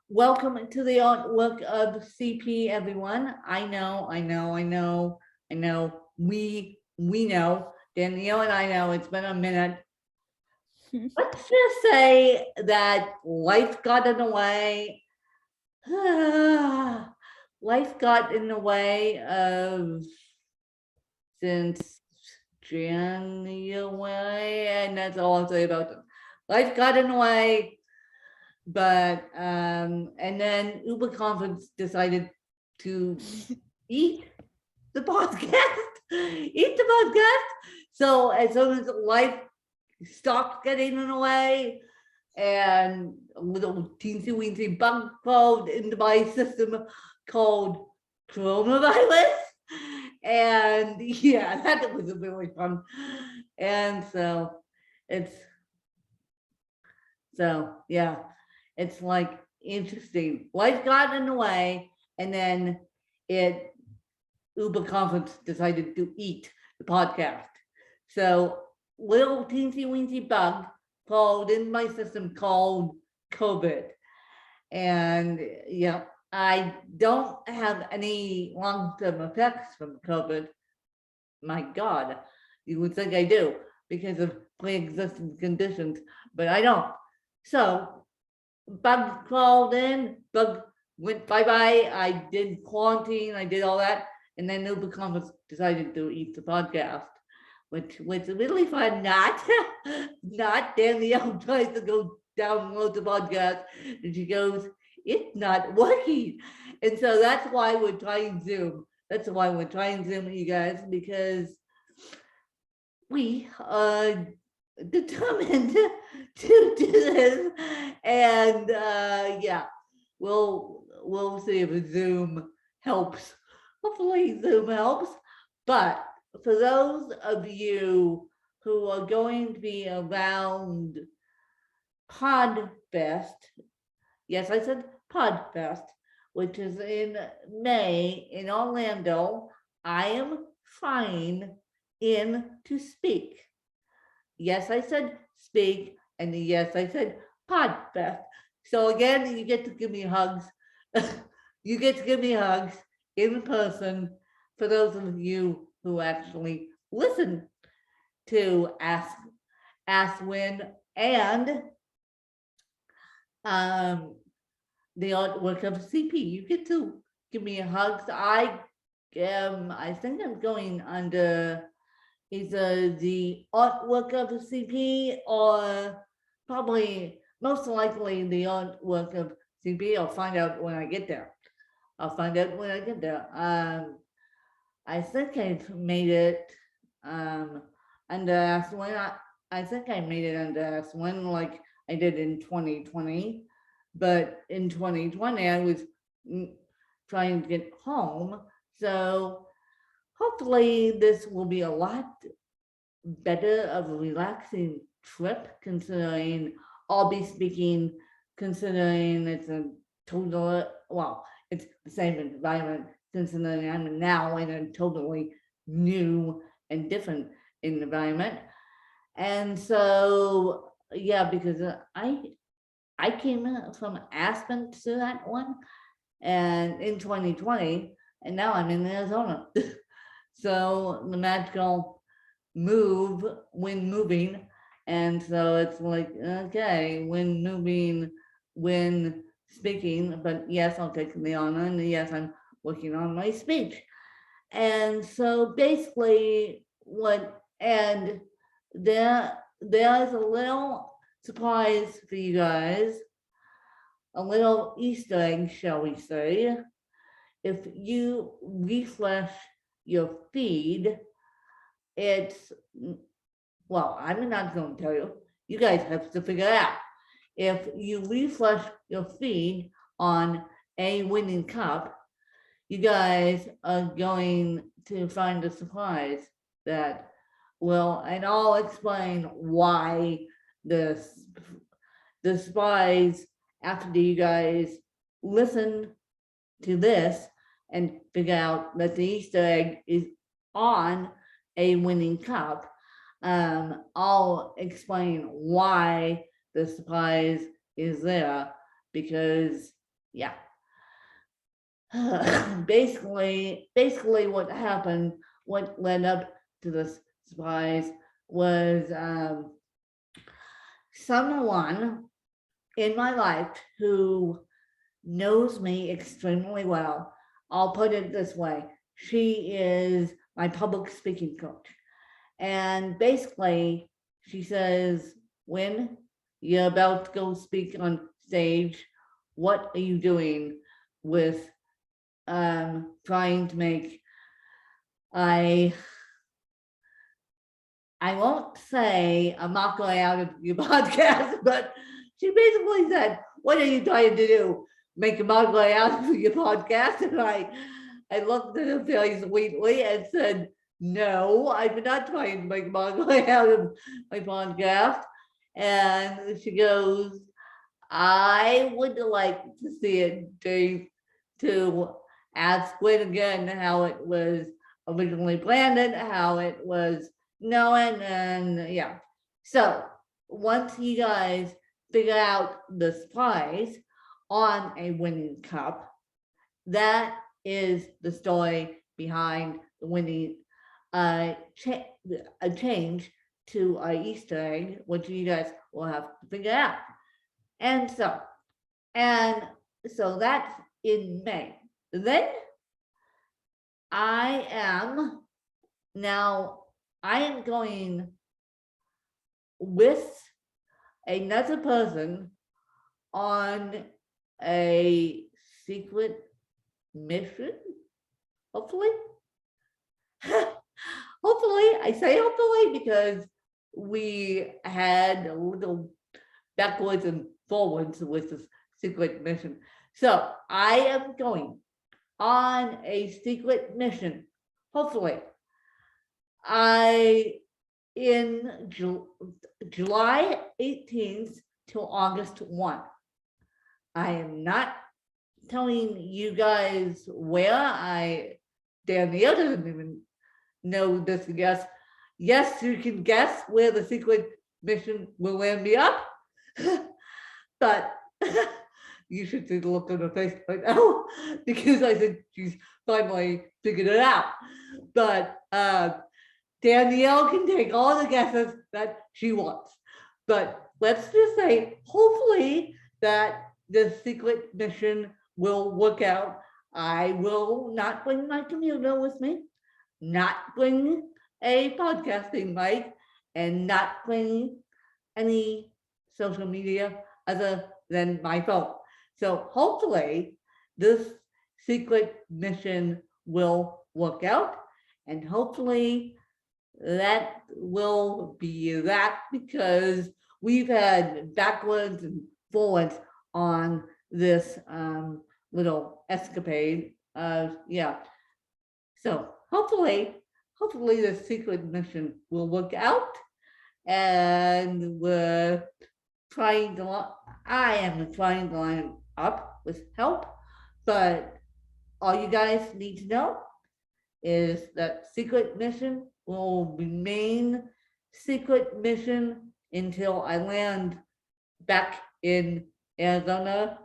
Welcome to the artwork of CP, everyone. I know. We know. Danielle and I know it's been a minute. Let's just say that life got in the way. Life got in the way of since January, and that's all I'll say about them. Life got in the way, but and then Uber Conference decided to eat the podcast, eat the podcast. So as soon as life stopped getting in the way, and a little teensy weensy bug crawled into my system called coronavirus. And yeah, that was really fun. And it's yeah, it's like interesting. Life got in the way, and then it Uber Conference decided to eat the podcast. So little teensy weensy bug called in my system called COVID. And yeah, I don't have any long-term effects from COVID. My God, you would think I do because of pre-existing conditions, but I don't. So bug crawled in, bug went bye-bye. I did quarantine, I did all that. And then Uber Conference decided to eat the podcast, which was really fun. Not Danielle tries to go download the podcast, and she goes, "It's not working." And so that's why we're trying Zoom. That's why we're trying Zoom, you guys, because we are determined to do this. And yeah, we'll see if Zoom helps. Hopefully Zoom helps. But for those of you who are going to be around Podfest, yes, I said Podfest, which is in May in Orlando, I am flying in to speak. Yes, I said speak, and yes, I said Podfest. So again, you get to give me hugs. You get to give me hugs in person for those of you who actually listen to Ask Win and um, the artwork of CP. You get to give me hugs. I think I'm going under either the artwork of CP or probably most likely the artwork of CP. I'll find out when I get there. I'll find out when I get there. I think I've made it under when I think I made it under when like I did in 2020, but in 2020 I was trying to get home. So hopefully this will be a lot better of a relaxing trip considering I'll be speaking, considering it's a total, well, it's the same environment, considering I'm now in a totally new and different environment. And so, yeah, because I came from Aspen to that one and in 2020, and now I'm in Arizona. So the magical move when moving. And so it's like, okay, when moving, when speaking, but yes, I'll take the honor, and yes, I'm working on my speech. And so basically and there's a little surprise for you guys, a little Easter egg, shall we say. If you refresh your feed, it's, well, I'm not going to tell you. You guys have to figure it out. If you refresh your feed on a winning cup, you guys are going to find a surprise that will, and I'll explain why the surprise after you guys listen to this and figure out that the Easter egg is on a winning cup. I'll explain why the surprise is there, because yeah. Basically what happened, what led up to this surprise was someone in my life who knows me extremely well. I'll put it this way. She is my public speaking coach. And basically, she says, when you're about to go speak on stage, what are you doing with trying to make I won't say a mockery out of your podcast, but she basically said, what are you trying to do? Make a mockery out of your podcast? And I looked at her very sweetly and said, no, I'm not trying to make a mockery out of my podcast. And she goes, I would like to see it, Dave, to ask Gwen again how it was originally planned, how it was known, and yeah. So once you guys figure out the surprise on a winning cup, that is the story behind the winning a change to a Easter egg, which you guys will have to figure out. And so that's in May. Then I am going with another person on a secret mission, hopefully. Hopefully, I say hopefully because we had a little backwards and forwards with this secret mission. So I am going on a secret mission, hopefully. In July 18th to August 1. I am not telling you guys where. Danielle doesn't even know this guess. Yes, you can guess where the secret mission will land me up, but you should see the look on her face right now because I think she's finally figured it out. But Danielle can take all the guesses that she wants. But let's just say, hopefully, that the secret mission will work out. I will not bring my computer with me, not bring a podcasting mic, and not bring any social media other than my phone. So hopefully this secret mission will work out, and hopefully that will be that, because we've had backwards and forwards on this little escapade. Yeah. So hopefully the secret mission will work out, and I am trying to line up with help, but all you guys need to know is that secret mission will remain secret mission until I land back in Arizona.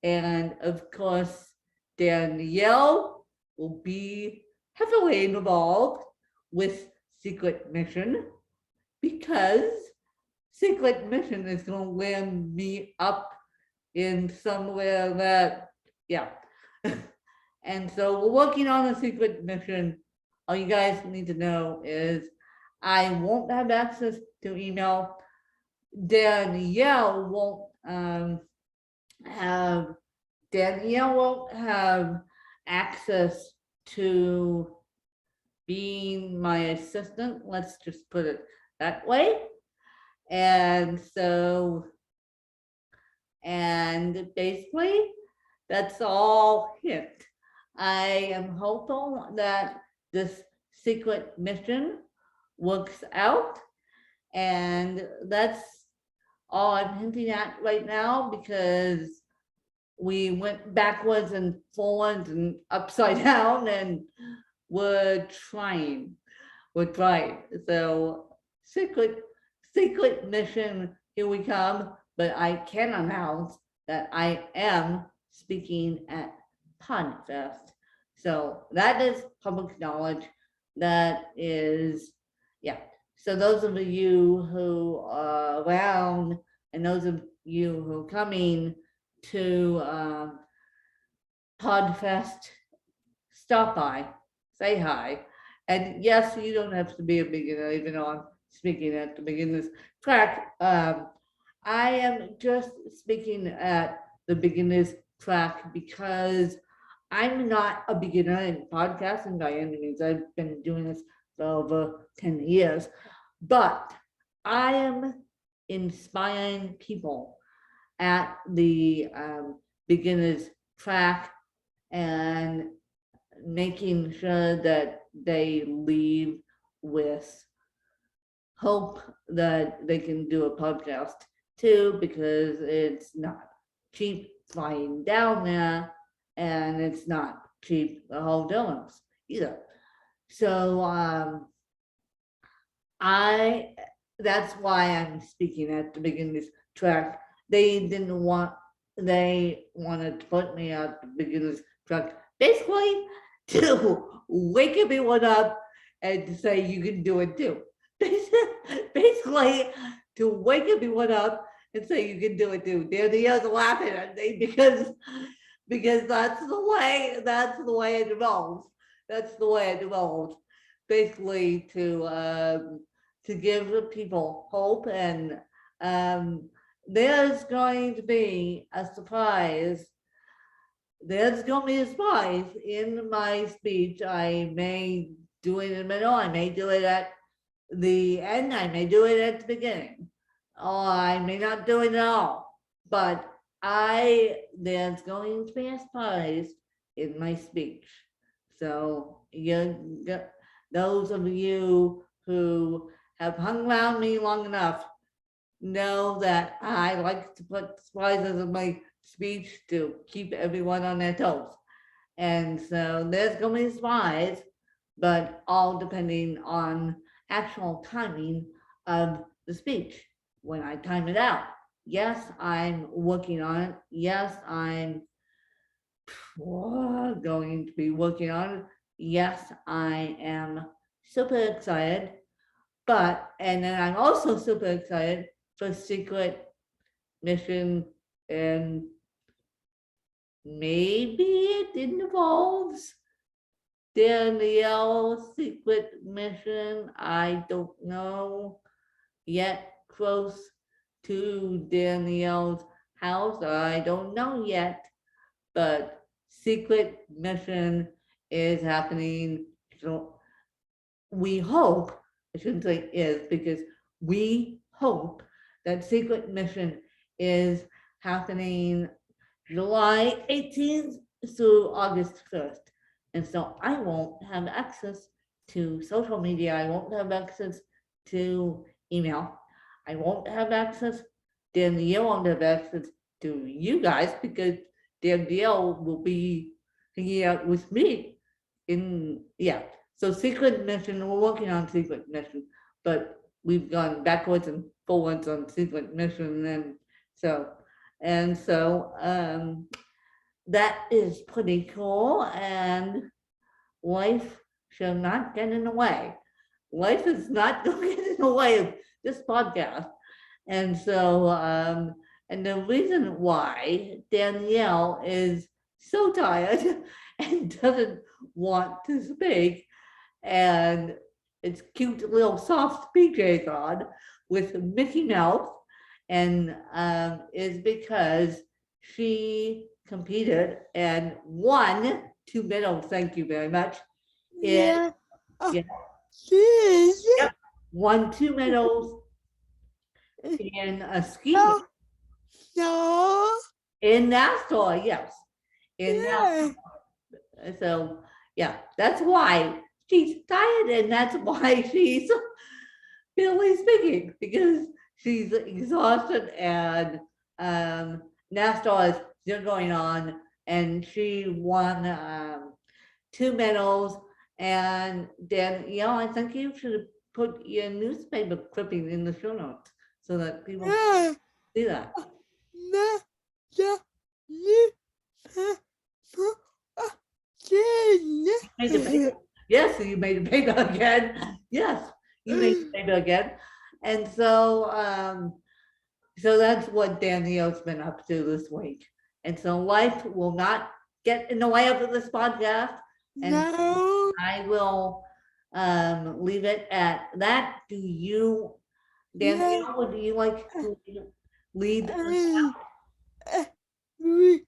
And of course, Danielle will be heavily involved with secret mission, because secret mission is going to land me up in somewhere that, yeah. And so we're working on a secret mission. All you guys need to know is I won't have access to email. Danielle won't have access to being my assistant. Let's just put it that way. And so, and basically, that's all it. I am hopeful that this secret mission works out, and that's all I'm hinting at right now, because we went backwards and forwards and upside down, and we're trying. So secret mission, here we come. But I can announce that I am speaking at PodFest. So that is public knowledge. That is, yeah. So those of you who are around and those of you who are coming to PodFest, stop by, say hi. And yes, you don't have to be a beginner, even though I'm speaking at the beginner's track. I am just speaking at the beginner's track because I'm not a beginner in podcasting by any means. I've been doing this for over 10 years, but I am inspiring people at the beginner's track and making sure that they leave with hope that they can do a podcast too, because it's not cheap flying down there and it's not cheap the hotel rooms either. So that's why I'm speaking at the beginner's track. They wanted to put me at the beginner's track basically to wake everyone up and to say you can do it too. Basically to wake everyone up and say you can do it too. They're the others laughing at me because that's the way it evolves. That's the way it evolves. Basically to give people hope, and there's going to be a surprise. There's going to be a surprise in my speech. I may do it in the middle, I may do it at the end, I may do it at the beginning, or I may not do it at all. But there's going to be a surprise in my speech. So those of you who have hung around me long enough know that I like to put surprises in my speech to keep everyone on their toes. And so there's going to be a surprise, but all depending on actual timing of the speech when I time it out. Yes, I'm working on it. Yes, I'm going to be working on it. Yes, I am super excited. And then I'm also super excited for Secret Mission, and maybe it involves Danielle's Secret Mission. I don't know yet. Close to Danielle's house, I don't know yet, but Secret Mission is happening. So we hope, I shouldn't say is, because we hope that Secret Mission is happening July 18th through August 1st. And so I won't have access to social media. I won't have access to email. I won't have access, Danielle won't have access to you guys because Danielle will be hanging out with me so Secret Mission, we're working on Secret Mission, but we've gone backwards and forwards on Secret Mission, and so that is pretty cool, and life shall not get in the way. Life is not going to get in the way of this podcast. And so, and the reason why Danielle is so tired and doesn't want to speak, and it's cute little soft PJs on with Mickey Mouse, and is because she competed and won 2 medals. Thank you very much. Yeah. Yeah. Yes. Yep. Won 2 medals in a ski No. No. in NASCAR. Yes, in Yeah. NASCAR. So yeah, that's why she's tired, and that's why she's barely speaking, because she's exhausted, and NASCAR is still going on, and she won 2 medals. And then, I think you should put your newspaper clipping in the show notes so that people Yeah. see that. No. Yeah. Yeah. made the paper. Yes, you made the paper again. Yes, you made the paper again. And so that's what Danielle's been up to this week. And so life will not get in the way of this podcast. And No. I will leave it at that. Do you, Danielle, would you like to lead? Uh, we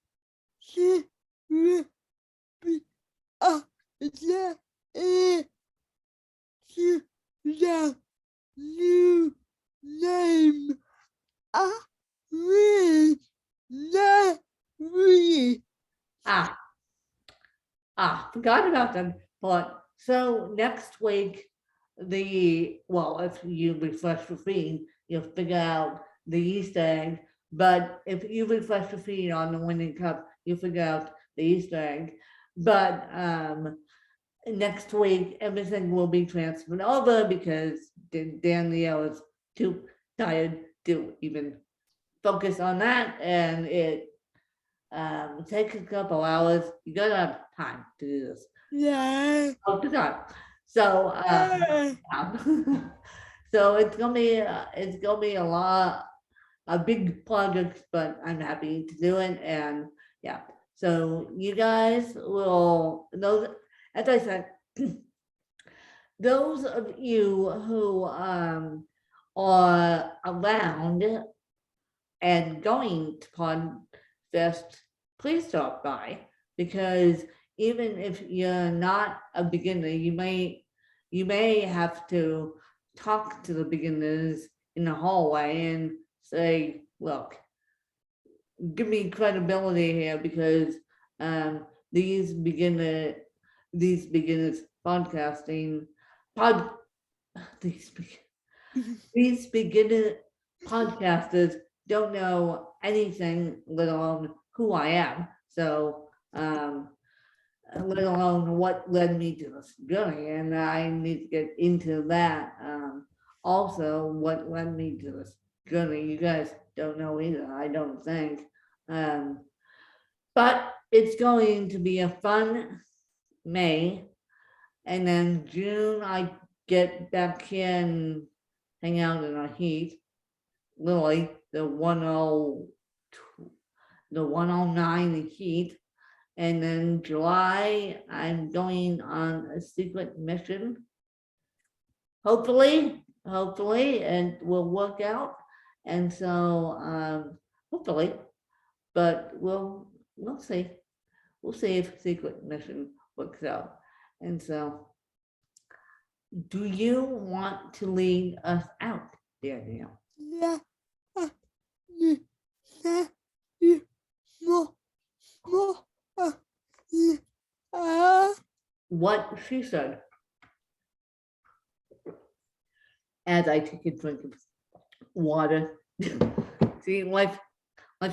should be the to the new name. With the we. Forgot about them. But so next week, if you refresh your feed, you'll figure out the Easter egg. But if you refresh your feed on the Winning Cup, you'll figure out the Easter egg. But next week, everything will be transferred over because Danielle is too tired to even focus on that, and it takes a couple hours. You gotta have time to do this. Yeah. All the time. So so it's gonna be a lot, a big project, but I'm happy to do it. And yeah, so you guys will, those, as I said, those of you who are around and going to PodFest, please stop by, because even if you're not a beginner, you may have to talk to the beginners in the hallway and say, look, give me credibility here, because these beginners podcasting these beginner podcasters don't know anything, let alone who I am. So let alone what led me to this journey, and I need to get into that. Also, what led me to this journey, you guys don't know either, I don't think. But it's going to be a fun May, and then June I get back here and hang out in our heat. Literally, the 109 heat. And then July, I'm going on a secret mission. Hopefully, and will work out. And so, hopefully, but we'll see. We'll see if secret mission works out. And so, do you want to lead us out, Danielle? Yeah. What she said, as I take a drink of water. See, life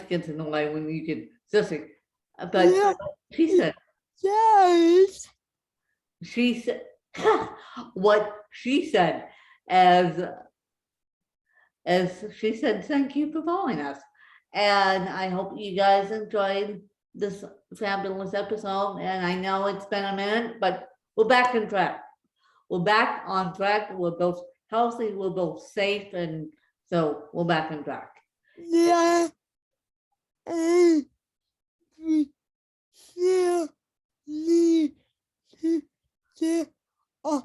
gets in the way when you get sissy. But Yeah. she said, Yes. she said, what she said, as she said, thank you for following us. And I hope you guys enjoyed this fabulous episode. And I know it's been a minute, but we're back on track. We're back on track. We're both healthy, we're both safe, and so we're back on track. Yeah. And we still need to get them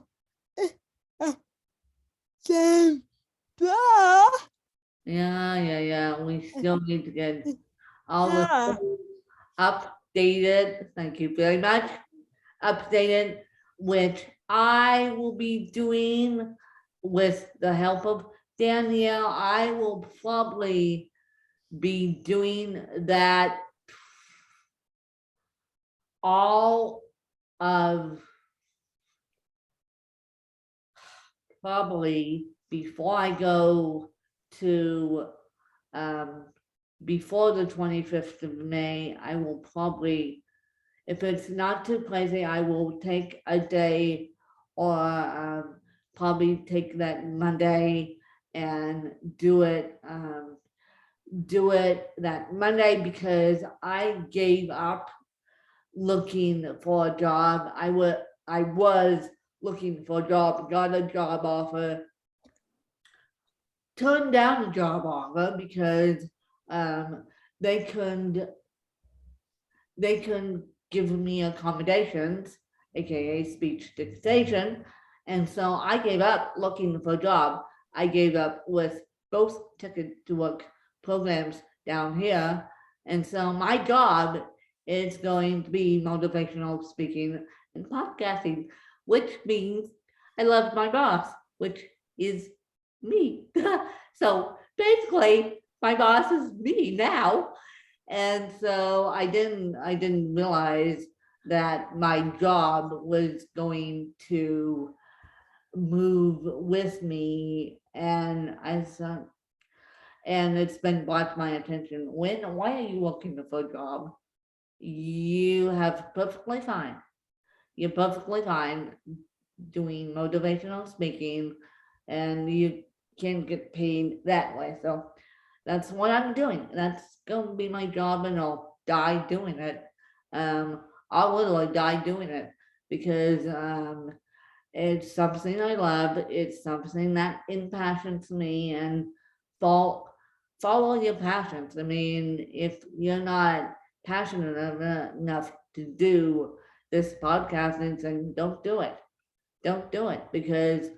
back. Yeah. We still need to get all the things updated. Thank you very much. Updated, which I will be doing with the help of Danielle. I will probably be doing that all of probably before I go to before the 25th of May. I will probably, if it's not too crazy, I will take a day, or probably take that Monday and do it that Monday, because I gave up looking for a job. I was looking for a job, got a job offer, turned down the job offer because they couldn't give me accommodations, aka speech dictation. And so I gave up looking for a job. I gave up with both ticket to work programs down here. And so my job is going to be motivational speaking and podcasting, which means I love my boss, which is me. So basically, my boss is me now. And so I didn't realize that my job was going to move with me. And I said, and it's been brought to my attention, why are you looking for a job? You have perfectly fine. You're perfectly fine doing motivational speaking, and you can get paid that way. So that's what I'm doing. That's gonna be my job, and I'll die doing it. I'll literally die doing it because it's something I love. It's something that impassions me, and follow your passions. I mean, if you're not passionate enough to do this podcasting, then don't do it. Don't do it, because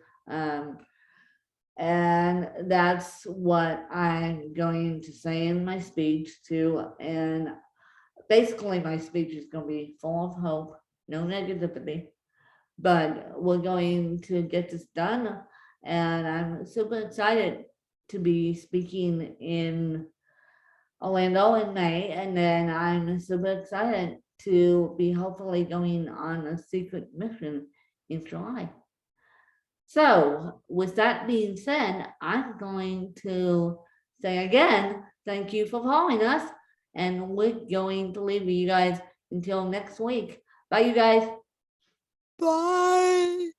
and that's what I'm going to say in my speech too. And basically my speech is going to be full of hope, no negativity, but we're going to get this done. And I'm super excited to be speaking in Orlando in May. And then I'm super excited to be hopefully going on a secret mission in July. So with that being said, I'm going to say again, thank you for following us. And we're going to leave you guys until next week. Bye, you guys. Bye.